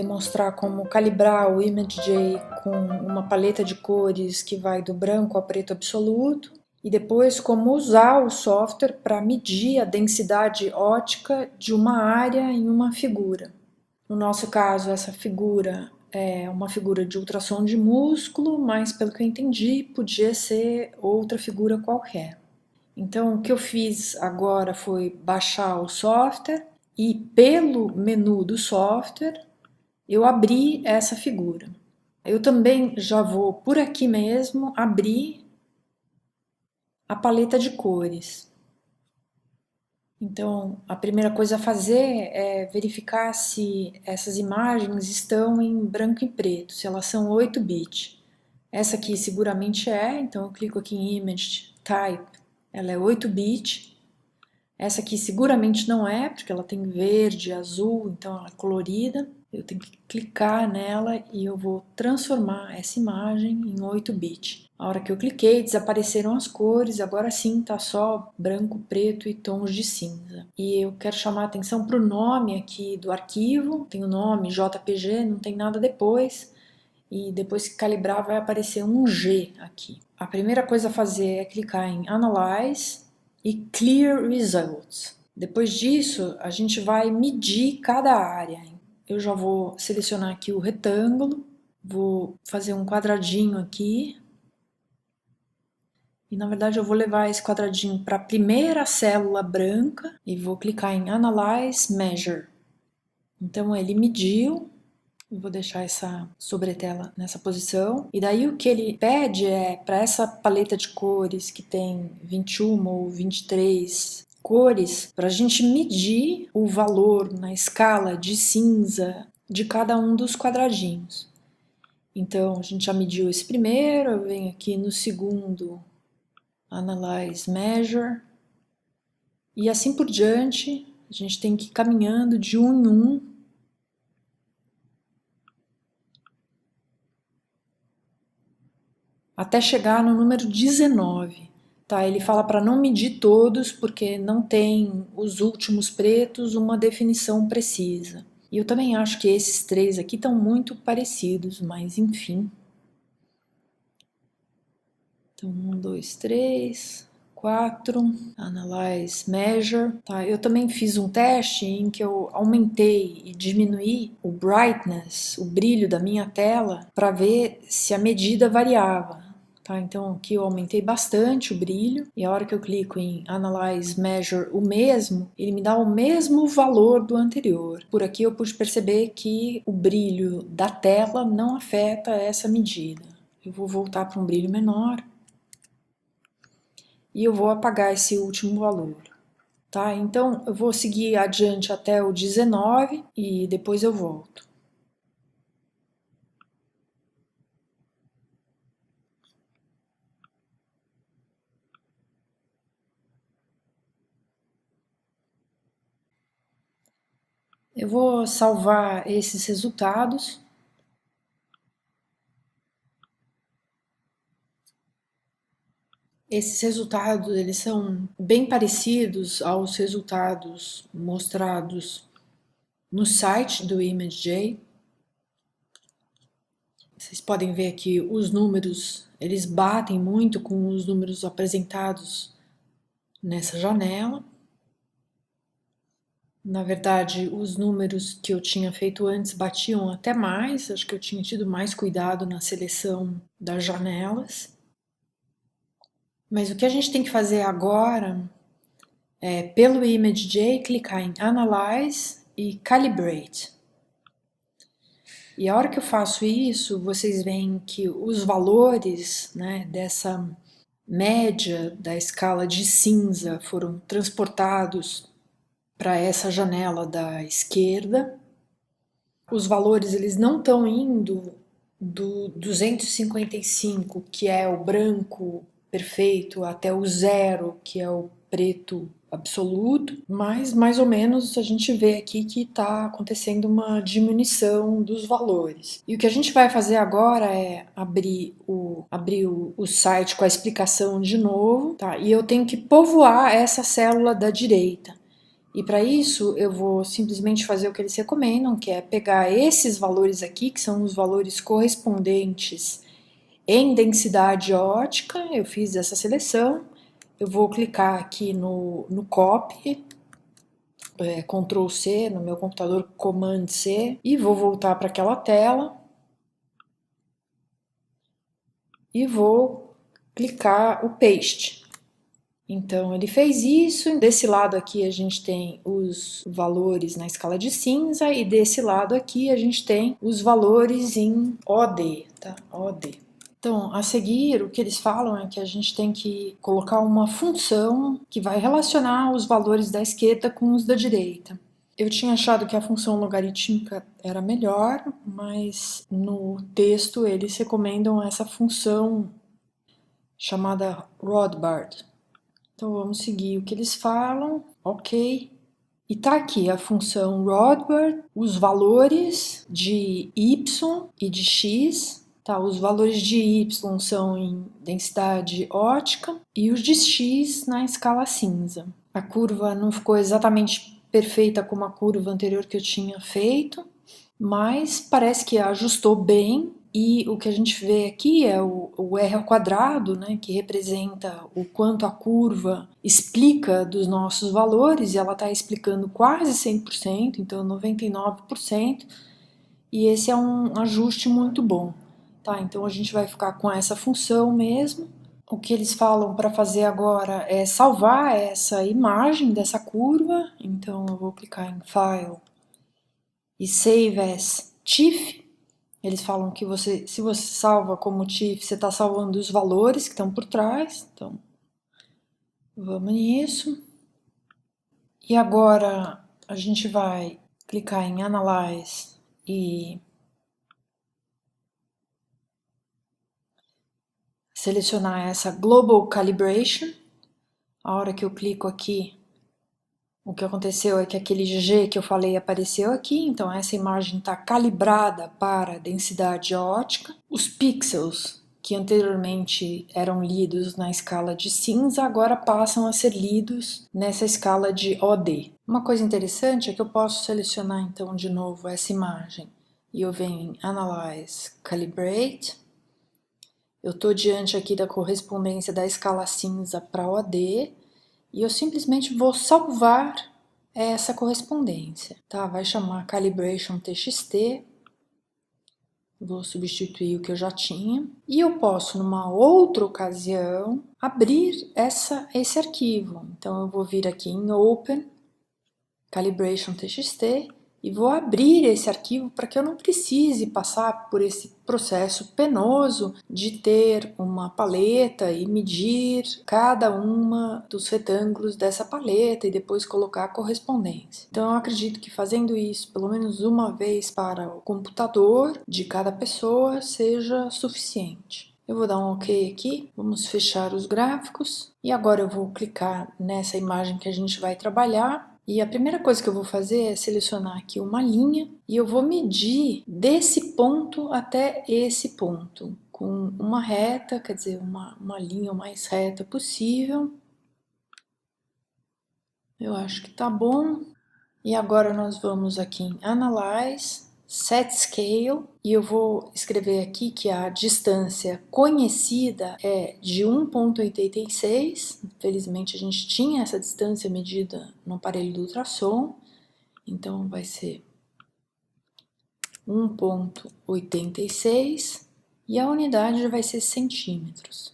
demonstrar como calibrar o ImageJ com uma paleta de cores que vai do branco ao preto absoluto, e depois como usar o software para medir a densidade óptica de uma área em uma figura. No nosso caso, essa figura é uma figura de ultrassom de músculo, mas pelo que eu entendi, podia ser outra figura qualquer. Então, o que eu fiz agora foi baixar o software e pelo menu do software eu abri essa figura. Eu também já vou por aqui mesmo abrir a paleta de cores. Então, a primeira coisa a fazer é verificar se essas imagens estão em branco e preto, se elas são 8-bit. Essa aqui seguramente é, então eu clico aqui em Image Type, ela é 8-bit. Essa aqui seguramente não é, porque ela tem verde, azul, então ela é colorida. Eu tenho que clicar nela e eu vou transformar essa imagem em 8-bit. A hora que eu cliquei, desapareceram as cores, agora sim está só branco, preto e tons de cinza. E eu quero chamar a atenção para o nome aqui do arquivo, tem o nome JPG, não tem nada depois, e depois que calibrar vai aparecer um G aqui. A primeira coisa a fazer é clicar em Analyze e Clear Results. Depois disso, a gente vai medir cada área. Eu já vou selecionar aqui o retângulo, vou fazer um quadradinho aqui, e na verdade eu vou levar esse quadradinho para a primeira célula branca e vou clicar em Analyze Measure. Então ele mediu, eu vou deixar essa sobretela nessa posição, e daí o que ele pede é para essa paleta de cores que tem 21 ou 23 cores, para a gente medir o valor na escala de cinza de cada um dos quadradinhos. Então a gente já mediu esse primeiro, eu venho aqui no segundo, Analyze Measure, e assim por diante, a gente tem que ir caminhando de um em um, até chegar no número 19. Tá? Ele fala para não medir todos, porque não tem os últimos pretos uma definição precisa. E eu também acho que esses três aqui estão muito parecidos, mas enfim. Então, 1, 2, 3, 4, Analyze, Measure. Tá? Eu também fiz um teste em que eu aumentei e diminuí o brightness, o brilho da minha tela, para ver se a medida variava. Tá, então aqui eu aumentei bastante o brilho, e a hora que eu clico em Analyze, Measure o mesmo, ele me dá o mesmo valor do anterior. Por aqui eu pude perceber que o brilho da tela não afeta essa medida. Eu vou voltar para um brilho menor e eu vou apagar esse último valor. Tá, então eu vou seguir adiante até o 19 e depois eu volto. Eu vou salvar esses resultados. Esses resultados, eles são bem parecidos aos resultados mostrados no site do ImageJ. Vocês podem ver que os números, eles batem muito com os números apresentados nessa janela. Na verdade, os números que eu tinha feito antes batiam até mais, acho que eu tinha tido mais cuidado na seleção das janelas. Mas o que a gente tem que fazer agora é, pelo ImageJ, clicar em Analyze e Calibrate. E a hora que eu faço isso, vocês veem que os valores, né, dessa média da escala de cinza foram transportados para essa janela da esquerda. Os valores eles não estão indo do 255, que é o branco perfeito, até o 0, que é o preto absoluto, mas mais ou menos a gente vê aqui que está acontecendo uma diminuição dos valores. E o que a gente vai fazer agora é abrir o site com a explicação de novo, tá? E eu tenho que povoar essa célula da direita. E para isso eu vou simplesmente fazer o que eles recomendam, que é pegar esses valores aqui, que são os valores correspondentes em densidade ótica. Eu fiz essa seleção, eu vou clicar aqui no copy, Ctrl C, no meu computador Command C, e vou voltar para aquela tela e vou clicar o Paste. Então ele fez isso, desse lado aqui a gente tem os valores na escala de cinza e desse lado aqui a gente tem os valores em OD, tá? OD. Então, a seguir, o que eles falam é que a gente tem que colocar uma função que vai relacionar os valores da esquerda com os da direita. Eu tinha achado que a função logarítmica era melhor, mas no texto eles recomendam essa função chamada Rothbard. Então vamos seguir o que eles falam, ok. E tá aqui a função Rothbard, os valores de y e de x. Tá, os valores de y são em densidade ótica e os de x na escala cinza. A curva não ficou exatamente perfeita como a curva anterior que eu tinha feito, mas parece que ajustou bem. E o que a gente vê aqui é o r ao quadrado, né, que representa o quanto a curva explica dos nossos valores, e ela está explicando quase 100%, então 99%, e esse é um ajuste muito bom. Tá, então a gente vai ficar com essa função mesmo. O que eles falam para fazer agora é salvar essa imagem dessa curva, então eu vou clicar em File e Save as TIFF. Eles falam que se você salva como TIFF, você está salvando os valores que estão por trás. Então, vamos nisso. E agora a gente vai clicar em Analyze e selecionar essa Global Calibration. A hora que eu clico aqui, o que aconteceu é que aquele G que eu falei apareceu aqui, então essa imagem está calibrada para densidade ótica. Os pixels que anteriormente eram lidos na escala de cinza, agora passam a ser lidos nessa escala de OD. Uma coisa interessante é que eu posso selecionar então de novo essa imagem e eu venho em Analyze, Calibrate. Eu estou diante aqui da correspondência da escala cinza para OD e eu simplesmente vou salvar essa correspondência, tá? Vai chamar Calibration TXT. Vou substituir o que eu já tinha. E eu posso, numa outra ocasião, abrir esse arquivo. Então, eu vou vir aqui em Open, Calibration TXT, e vou abrir esse arquivo para que eu não precise passar por esse processo penoso de ter uma paleta e medir cada uma dos retângulos dessa paleta e depois colocar a correspondência. Então eu acredito que fazendo isso pelo menos uma vez para o computador de cada pessoa seja suficiente. Eu vou dar um OK aqui, vamos fechar os gráficos e agora eu vou clicar nessa imagem que a gente vai trabalhar. E a primeira coisa que eu vou fazer é selecionar aqui uma linha e eu vou medir desse ponto até esse ponto, com uma reta, quer dizer, uma linha o mais reta possível. Eu acho que tá bom. E agora nós vamos aqui em Analyze, Set Scale, e eu vou escrever aqui que a distância conhecida é de 1,86. Felizmente a gente tinha essa distância medida no aparelho do ultrassom, então vai ser 1,86 e a unidade vai ser centímetros.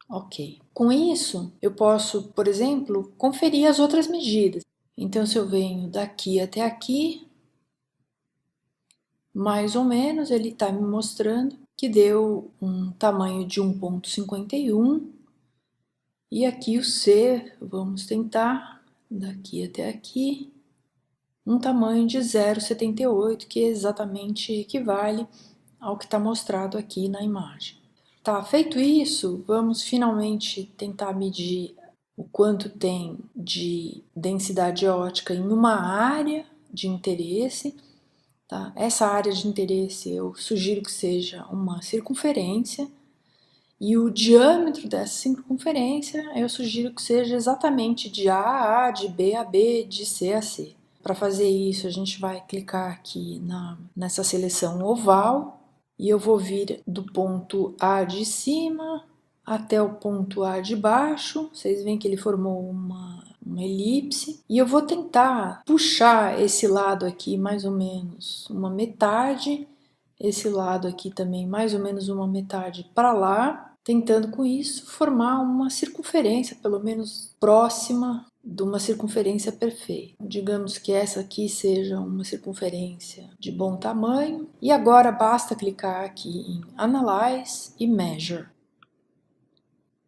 Ok. Com isso, eu posso, por exemplo, conferir as outras medidas. Então, se eu venho daqui até aqui, mais ou menos, ele está me mostrando que deu um tamanho de 1,51. E aqui o C, vamos tentar, daqui até aqui, um tamanho de 0,78, que exatamente equivale ao que está mostrado aqui na imagem. Tá, feito isso, vamos finalmente tentar medir o quanto tem de densidade ótica em uma área de interesse. Tá? Essa área de interesse eu sugiro que seja uma circunferência. E o diâmetro dessa circunferência, eu sugiro que seja exatamente de A a A, de B a B, de C a C. Para fazer isso, a gente vai clicar aqui nessa seleção oval e eu vou vir do ponto A de cima até o ponto A de baixo. Vocês veem que ele formou uma elipse. E eu vou tentar puxar esse lado aqui mais ou menos uma metade, esse lado aqui também mais ou menos uma metade para lá, tentando com isso formar uma circunferência pelo menos próxima de uma circunferência perfeita. Digamos que essa aqui seja uma circunferência de bom tamanho. E agora basta clicar aqui em Analyze e Measure.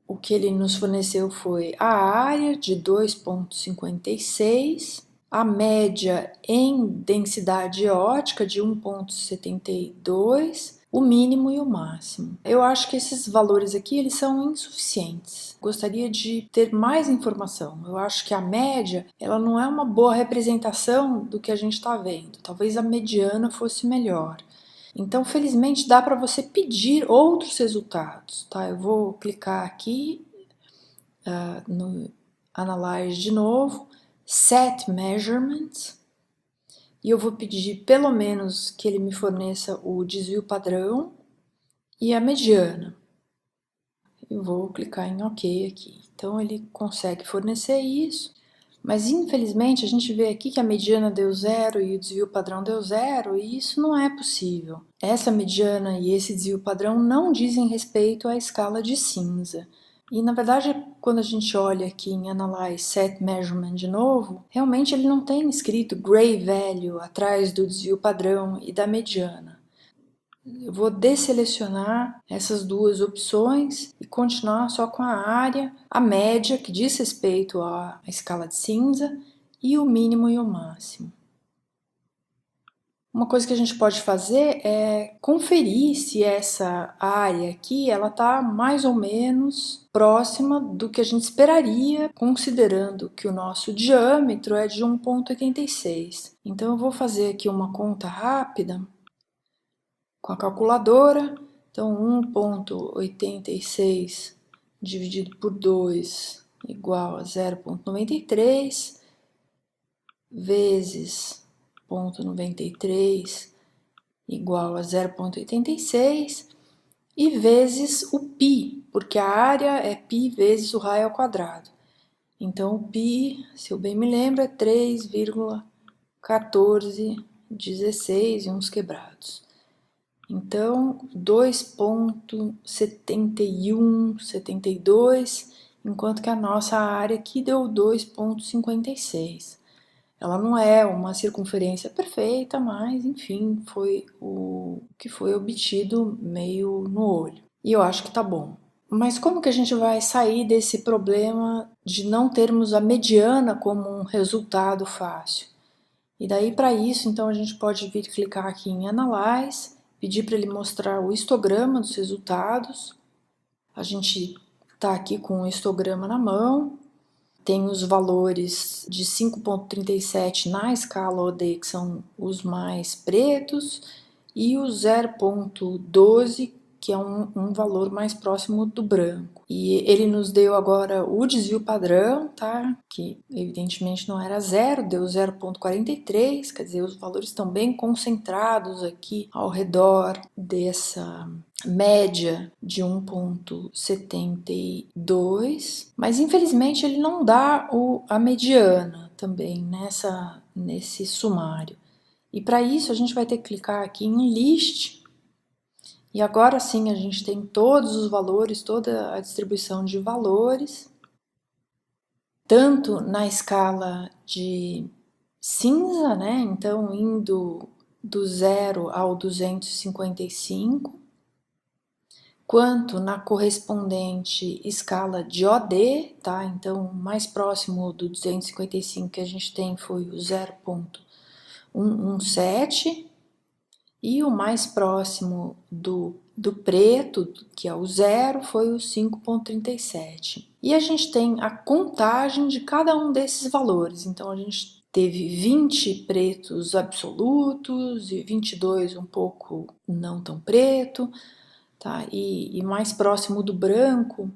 O que ele nos forneceu foi a área de 2,56, a média em densidade ótica de 1,72, o mínimo e o máximo. Eu acho que esses valores aqui eles são insuficientes. Gostaria de ter mais informação. Eu acho que a média ela não é uma boa representação do que a gente está vendo. Talvez a mediana fosse melhor. Então, felizmente, dá para você pedir outros resultados, tá? Eu vou clicar aqui no Analyze de novo, Set Measurements, e eu vou pedir pelo menos que ele me forneça o desvio padrão e a mediana. Eu vou clicar em OK aqui. Então, ele consegue fornecer isso. Mas infelizmente a gente vê aqui que a mediana deu 0 e o desvio padrão deu 0 e isso não é possível. Essa mediana e esse desvio padrão não dizem respeito à escala de cinza. E na verdade, quando a gente olha aqui em Analyze Set Measurement de novo, realmente ele não tem escrito Gray Value atrás do desvio padrão e da mediana. Eu vou desselecionar essas duas opções e continuar só com a área, a média, que diz respeito à escala de cinza, e o mínimo e o máximo. Uma coisa que a gente pode fazer é conferir se essa área aqui ela está mais ou menos próxima do que a gente esperaria, considerando que o nosso diâmetro é de 1,86. Então eu vou fazer aqui uma conta rápida com a calculadora. Então 1,86 dividido por 2 igual a 0,93 vezes 0,93 igual a 0,86 e vezes o π, porque a área é π vezes o raio ao quadrado. Então o π, se eu bem me lembro, é 3,1416 e uns quebrados. Então, 2,7172, enquanto que a nossa área aqui deu 2,56. Ela não é uma circunferência perfeita, mas enfim, foi o que foi obtido meio no olho. E eu acho que tá bom. Mas como que a gente vai sair desse problema de não termos a mediana como um resultado fácil? E daí para isso, então a gente pode vir clicar aqui em Analyze, pedir para ele mostrar o histograma dos resultados. A gente está aqui com o histograma na mão, tem os valores de 5,37 na escala OD, que são os mais pretos, e o 0,12, que é um valor mais próximo do branco. E ele nos deu agora o desvio padrão, tá? Que evidentemente não era 0, deu 0,43, quer dizer, os valores estão bem concentrados aqui ao redor dessa média de 1,72, mas infelizmente ele não dá a mediana também nesse sumário. E para isso a gente vai ter que clicar aqui em List. E agora sim a gente tem todos os valores, toda a distribuição de valores, tanto na escala de cinza, né? Então indo do 0 ao 255, quanto na correspondente escala de OD, tá? Então o mais próximo do 255 que a gente tem foi o 0,117. E o mais próximo do preto, que é o 0, foi o 5,37. E a gente tem a contagem de cada um desses valores. Então, a gente teve 20 pretos absolutos e 22 um pouco não tão preto. tá? E mais próximo do branco,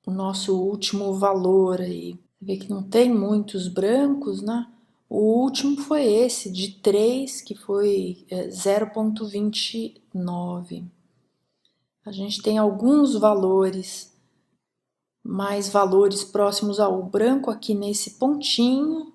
o nosso último valor aí. Você vê que não tem muitos brancos, né? O último foi esse, de 3, que foi 0,29. A gente tem alguns valores, mais valores próximos ao branco aqui nesse pontinho.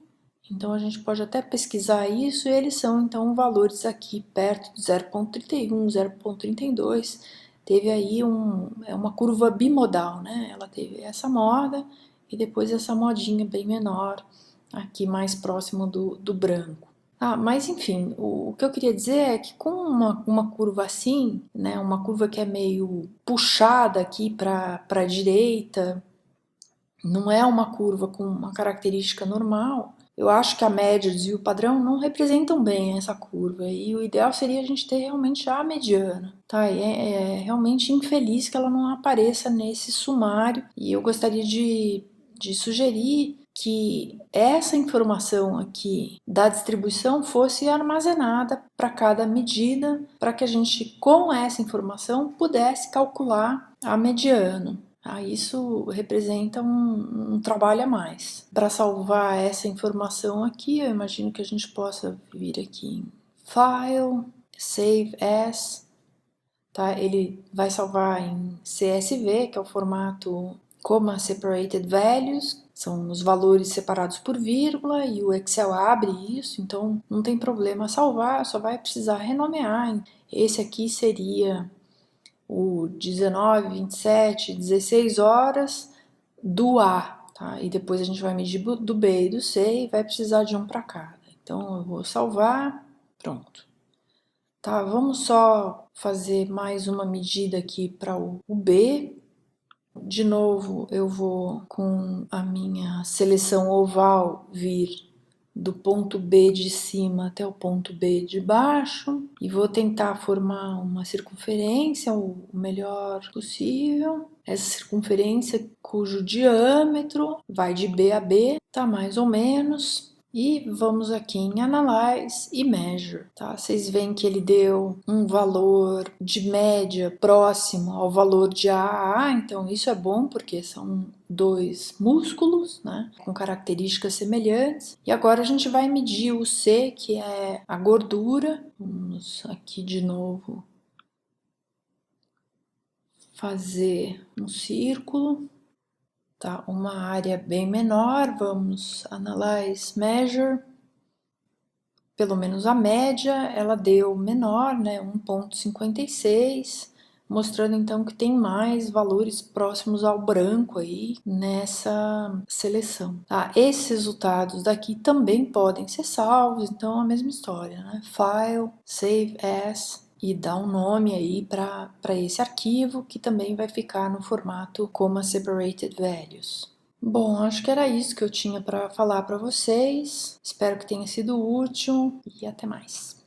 Então, a gente pode até pesquisar isso, e eles são, então, valores aqui perto de 0,31, 0,32. Teve aí uma curva bimodal, né? Ela teve essa moda e depois essa modinha bem menor, aqui mais próximo do branco. Mas enfim, o que eu queria dizer é que com uma curva assim, né, uma curva que é meio puxada aqui para a direita, não é uma curva com uma característica normal, eu acho que a média, e o padrão não representam bem essa curva, e o ideal seria a gente ter realmente a mediana, tá? E é realmente infeliz que ela não apareça nesse sumário, e eu gostaria de sugerir que essa informação aqui da distribuição fosse armazenada para cada medida, para que a gente, com essa informação, pudesse calcular a mediana. Isso representa um trabalho a mais. Para salvar essa informação aqui, eu imagino que a gente possa vir aqui em File, Save As, tá? Ele vai salvar em CSV, que é o formato Comma Separated Values, são os valores separados por vírgula, e o Excel abre isso, então não tem problema salvar, só vai precisar renomear. Esse aqui seria o 19, 27, 16 horas do A, tá? E depois a gente vai medir do B e do C e vai precisar de um para cada. Então eu vou salvar, pronto. Tá, vamos só fazer mais uma medida aqui para o B. De novo, eu vou com a minha seleção oval vir do ponto B de cima até o ponto B de baixo e vou tentar formar uma circunferência o melhor possível. Essa circunferência cujo diâmetro vai de B a B, tá mais ou menos. E vamos aqui em Analyze e Measure, tá? Vocês veem que ele deu um valor de média próximo ao valor de AAA, então isso é bom porque são dois músculos, né, com características semelhantes. E agora a gente vai medir o C, que é a gordura. Vamos aqui de novo fazer um círculo. Tá, uma área bem menor, vamos Analyze, Measure, pelo menos a média ela deu menor, né, 1,56, mostrando então que tem mais valores próximos ao branco aí nessa seleção. Esses resultados daqui também podem ser salvos, então a mesma história, né, File, Save As, e dá um nome aí para esse arquivo, que também vai ficar no formato Comma Separated Values. Bom, acho que era isso que eu tinha para falar para vocês. Espero que tenha sido útil e até mais.